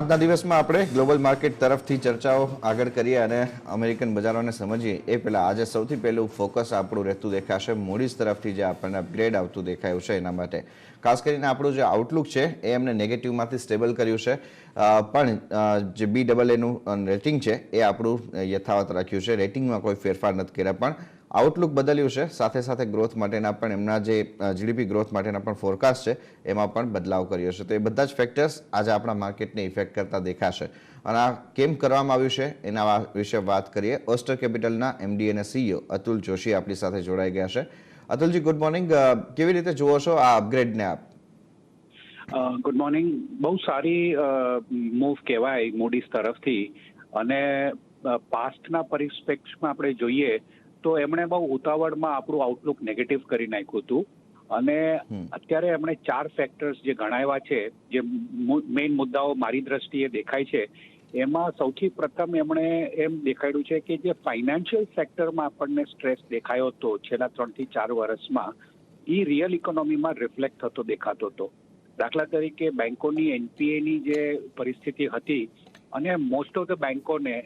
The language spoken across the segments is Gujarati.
આજના દિવસમાં આપણે ગ્લોબલ માર્કેટ તરફથી ચર્ચાઓ આગળ કરીએ અને અમેરિકન બજારોને સમજીએ એ પહેલાં આજે સૌથી પહેલું ફોકસ આપણું રહેતું દેખાશે મૂડીઝ તરફથી જે આપણને અપગ્રેડ આવતું દેખાયું છે એના માટે. ખાસ કરીને આપણું જે આઉટલુક છે એ એમને નેગેટિવમાંથી સ્ટેબલ કર્યું છે, પણ જે BAAનું રેટિંગ છે એ આપણું યથાવત રાખ્યું છે. રેટિંગમાં કોઈ ફેરફાર નથી કર્યા, પણ આઉટલુક બદલ્યું છે. સાથે સાથે ગ્રોથ માટેના પણ એમના જે GDP ગ્રોથ માટેના પણ ફોરકાસ્ટ છે એમાં પણ બદલાવ કર્યો છે. તો એ બધા જ ફેક્ટર્સ આજે આપણા માર્કેટને ઇફેક્ટ કરતા દેખાશે. અને આ કેમ કરવામાં આવ્યું છે એના વિશે વાત કરીએ. ઓસ્ટર કેપિટલના MD અને CEO અતુલ જોશી આપણી સાથે જોડાઈ ગયા છે. અતુલજી, ગુડ મોર્નિંગ. કેવી રીતે જુઓ છો આ અપગ્રેડને આપ? Good morning. બહુ સારી મૂવ કહેવાય મૂડીઝ તરફથી. અને પાસ્ટના પરિપ્રેક્ષ્યમાં આપણે જોઈએ તો એમણે બહુ ઉતાવળમાં આપણું આઉટલુક નેગેટિવ કરી નાખ્યું હતું. અને અત્યારે એમણે 4 ફેક્ટર્સ જે ગણાવ્યા છે, જે મેઇન મુદ્દાઓ મારી દ્રષ્ટિએ દેખાય છે, એમાં સૌથી પ્રથમ એમણે એમ દેખાડ્યું છે કે જે ફાઇનાન્શિયલ સેક્ટરમાં આપણને સ્ટ્રેસ દેખાયો હતો છેલ્લા 3 થી 4 વર્ષમાં, એ રિયલ ઇકોનોમીમાં રિફ્લેક્ટ થતો દેખાતો હતો. દાખલા તરીકે બેંકોની NPAની જે પરિસ્થિતિ હતી, અને મોસ્ટ ઓફ ધ બેંકોને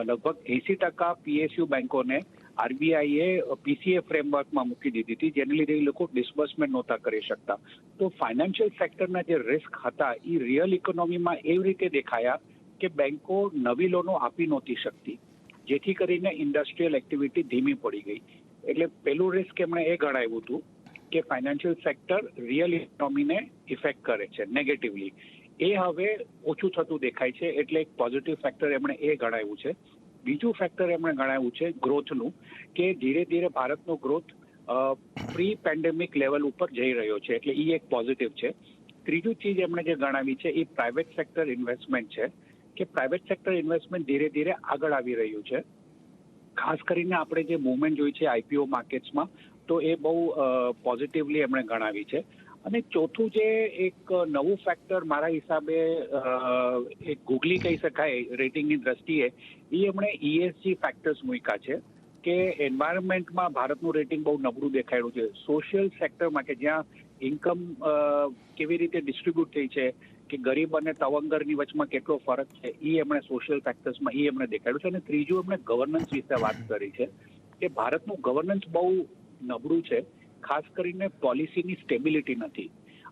લગભગ 80% PSU બેંકોને RBIએ PCA ફ્રેમવર્કમાં મૂકી દીધી હતી, જેને લીધે એ લોકો ડિસ્બર્સમેન્ટ નહોતા કરી શકતા. તો ફાઇનાન્શિયલ સેક્ટરના જે રિસ્ક હતા એ રિયલ ઇકોનોમીમાં એવી રીતે દેખાયા કે બેંકો નવી લોનો આપી નહોતી શકતી, જેથી કરીને ઇન્ડસ્ટ્રીયલ એક્ટિવિટી ધીમી પડી ગઈ. એટલે પેલું રિસ્ક એમણે એ ગણાવ્યું હતું કે ફાઇનાન્શિયલ સેક્ટર રિયલ ઇકોનોમીને ઇફેક્ટ કરે છે નેગેટિવલી. એ હવે ઓછું થતું દેખાય છે, એટલે એક પોઝિટિવ ફેક્ટર એમણે એ ગણાવ્યું છે. બીજું ફેક્ટર એમણે ગણાવ્યું છે ગ્રોથનું, કે ધીરે ધીરે ભારતનો ગ્રોથ પ્રી પેન્ડેમિક લેવલ ઉપર જઈ રહ્યો છે, એટલે એ એક પોઝિટિવ છે. ત્રીજું ચીજ એમણે જે ગણાવી છે એ પ્રાઇવેટ સેક્ટર ઇન્વેસ્ટમેન્ટ છે, કે પ્રાઇવેટ સેક્ટર ઇન્વેસ્ટમેન્ટ ધીરે ધીરે આગળ આવી રહ્યું છે. ખાસ કરીને આપણે જે મૂવમેન્ટ જોઈ છે IPO માર્કેટ્સમાં, તો એ બહુ પોઝિટિવલી એમણે ગણાવી છે. અને ચોથું જે એક નવું ફેક્ટર મારા હિસાબે એક ગૂગલી કહી શકાય રેટિંગની દ્રષ્ટિએ, એ એમણે ESG ફેક્ટર્સ મૂક્યા છે, કે એન્વાયરમેન્ટમાં ભારતનું રેટિંગ બહુ નબળું દેખાડ્યું છે. સોશિયલ સેક્ટરમાં, કે જ્યાં ઇન્કમ કેવી રીતે ડિસ્ટ્રીબ્યુટ થઈ છે, કે ગરીબ અને તવંગરની વચમાં કેટલો ફરક છે, એ એમણે સોશિયલ ફેક્ટર્સમાં એ એમણે દેખાડ્યું છે. અને ત્રીજું એમણે ગવર્નન્સ વિશે વાત કરી છે, કે ભારતનું ગવર્નન્સ બહુ નબળું છે, ખાસ કરીને પોલિસીની સ્ટેબિલિટી નથી.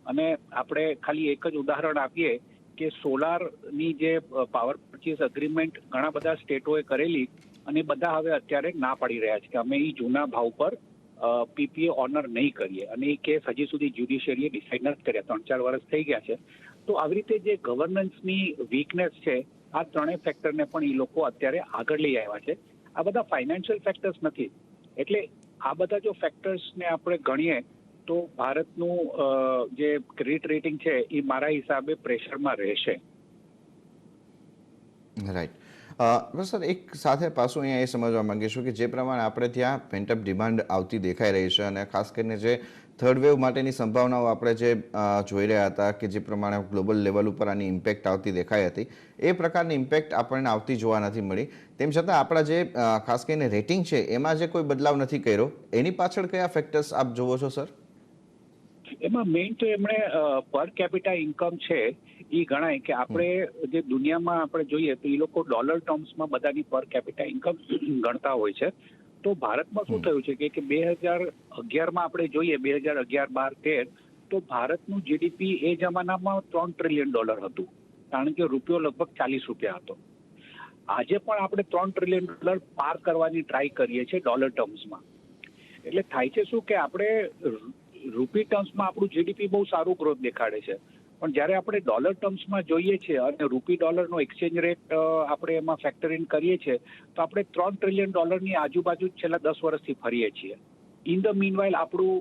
અને આપણે ખાલી એક જ ઉદાહરણ આપીએ કે સોલારની જે પાવર પરચેસ એગ્રીમેન્ટ ઘણા બધા સ્ટેટોએ કરેલી, અને બધા હવે અત્યારે ના પાડી રહ્યા છે કે અમે એ જૂના ભાવ પર PPA ઓનર નહીં કરીએ. અને એ કેસ હજી સુધી જ્યુડિશિયરીએ ડિસાઇડ નથી કર્યા, 3-4 વર્ષ થઈ ગયા છે. તો આવી રીતે જે ગવર્નન્સની વીકનેસ છે, આ ત્રણેય ફેક્ટરને પણ એ લોકો અત્યારે આગળ લઈ આવ્યા છે. આ બધા ફાઇનાન્શિયલ ફેક્ટર્સ નથી. એટલે આ બધા જો ફેક્ટર્સને આપણે ગણીએ તો ભારતનું જે ક્રેડિટ રેટિંગ છે એ મારા હિસાબે પ્રેશરમાં રહેશે. રાઈટ. સર, એક સાથે પાછું અહીંયા એ સમજવા માંગીશું કે જે પ્રમાણે આપણે ત્યાં પેન્ટઅપ ડિમાન્ડ આવતી દેખાઈ રહી છે, અને ખાસ કરીને જે થર્ડ વેવ માટેની સંભાવનાઓ આપણે જે જોઈ રહ્યા હતા, કે જે પ્રમાણે ગ્લોબલ લેવલ ઉપર આની ઇમ્પેક્ટ આવતી દેખાઈ હતી, એ પ્રકારની ઇમ્પેક્ટ આપણને આવતી જોવા નથી મળી. તેમ છતાં આપણા જે ખાસ કરીને રેટિંગ છે એમાં જે કોઈ બદલાવ નથી કર્યો, એની પાછળ કયા ફેક્ટર્સ આપ જોવો છો સર? એમાં મેઇન તો એમણે પર કેપિટા ઇન્કમ છે એ ગણાય, કે આપણે જે દુનિયામાં આપણે જોઈએ તો એ લોકો ડોલર ટર્મ્સમાં બધાની પર કેપિટા ઇન્કમ ગણતા હોય છે. તો ભારતમાં શું થયું છે કે 2011માં આપણે જોઈએ, 2011-12-13, તો ભારતનું GDP એ જમાનામાં $3 ટ્રિલિયન હતું, કારણ કે રૂપિયો લગભગ 40 રૂપિયા હતો. આજે પણ આપણે $3 ટ્રિલિયન પાર કરવાની ટ્રાય કરીએ છીએ ડોલર ટર્મ્સમાં. એટલે થાય છે શું કે આપણે રૂપી ટર્મ્સમાં આપણું GDP બહુ સારું ગ્રોથ દેખાડે છે, પણ જ્યારે આપણે ડોલર ટર્મ્સમાં જોઈએ છીએ અને રૂપી ડોલરનો એક્સચેન્જ રેટ આપણે એમાં ફેક્ટર ઇન કરીએ છીએ, તો આપણે $3 ટ્રિલિયન આજુબાજુ છેલ્લા 10 વર્ષથી ફરીએ છીએ. ઇન ધ મીનવાઇલ આપણું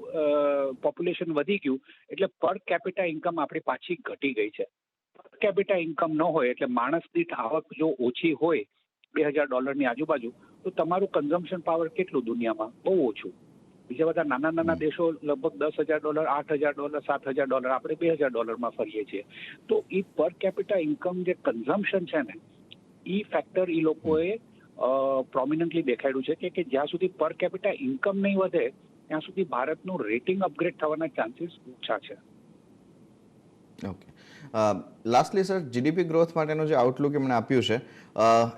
પોપ્યુલેશન વધી ગયું, એટલે પર કેપિટા ઇન્કમ આપણી પાછી ઘટી ગઈ છે. પર કેપિટા ઇન્કમ ન હોય એટલે માણસ દીઠ આવક જો ઓછી હોય $2,000 આજુબાજુ, તો તમારું કન્ઝમ્પશન પાવર કેટલું દુનિયામાં? બહુ ઓછું. બીજા બધા નાના નાના દેશો લગભગ $10,000, $8,000, $7,000, આપણે $2,000 ફરીએ છીએ. તો એ પર કેપિટા ઇન્કમ જે કન્ઝમ્પશન છે ને, એ ફેક્ટર એ લોકોએ પ્રોમિનન્ટલી દેખાડ્યું છે કે જ્યાં સુધી પર કેપિટા ઇન્કમ નહીં વધે ત્યાં સુધી ભારતનું રેટિંગ અપગ્રેડ થવાના ચાન્સીસ ઓછા છે. Okay. Lastly sir, GDP growth માટેનું જે આઉટલુક એમણે આપ્યું છે,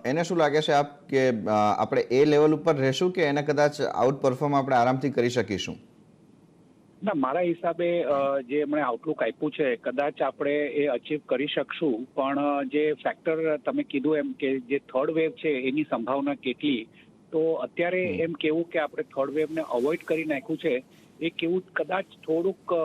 એને શું લાગે છે આપ કે આપણે એ લેવલ ઉપર રહેશું કે એને કદાચ આઉટ પરફોર્મ આપણે આરામથી કરી શકીશું? ના, મારા હિસાબે જે એમણે આઉટલુક આપ્યું છે કદાચ આપણે એ અચીવ કરી શકશું, પણ જે ફેક્ટર તમે કીધું એમ કે જે થર્ડ વેવ છે એની સંભાવના કેટલી, તો અત્યારે એમ કેવું કે આપણે થર્ડ વેવને અવોઇડ કરી નાખ્યું છે એ કેવું કદાચ થોડુંક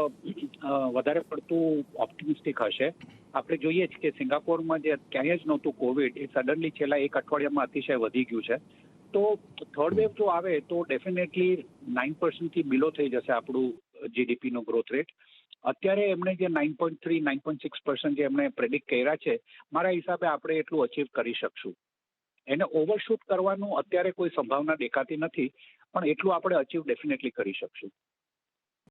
વધારે પડતું ઓપ્ટિમિસ્ટિક હશે. આપણે જોઈએ જ કે સિંગાપોરમાં જે ક્યાંય જ નહોતું કોવિડ, એ સડનલી છેલ્લા એક અઠવાડિયામાં અતિશય વધી ગયું છે. તો થર્ડ વેવ જો આવે તો ડેફિનેટલી 9% બિલો થઈ જશે આપણું જીડીપીનો ગ્રોથ રેટ. અત્યારે એમણે જે 9.3, 9.6% જે એમણે પ્રેડિક્ટ કર્યા છે, મારા હિસાબે આપણે એટલું અચીવ કરી શકશું. એને ઓવરશૂટ કરવાનું અત્યારે કોઈ સંભાવના દેખાતી નથી, પણ એટલું આપણે અચીવ ડેફિનેટલી કરી શકશું.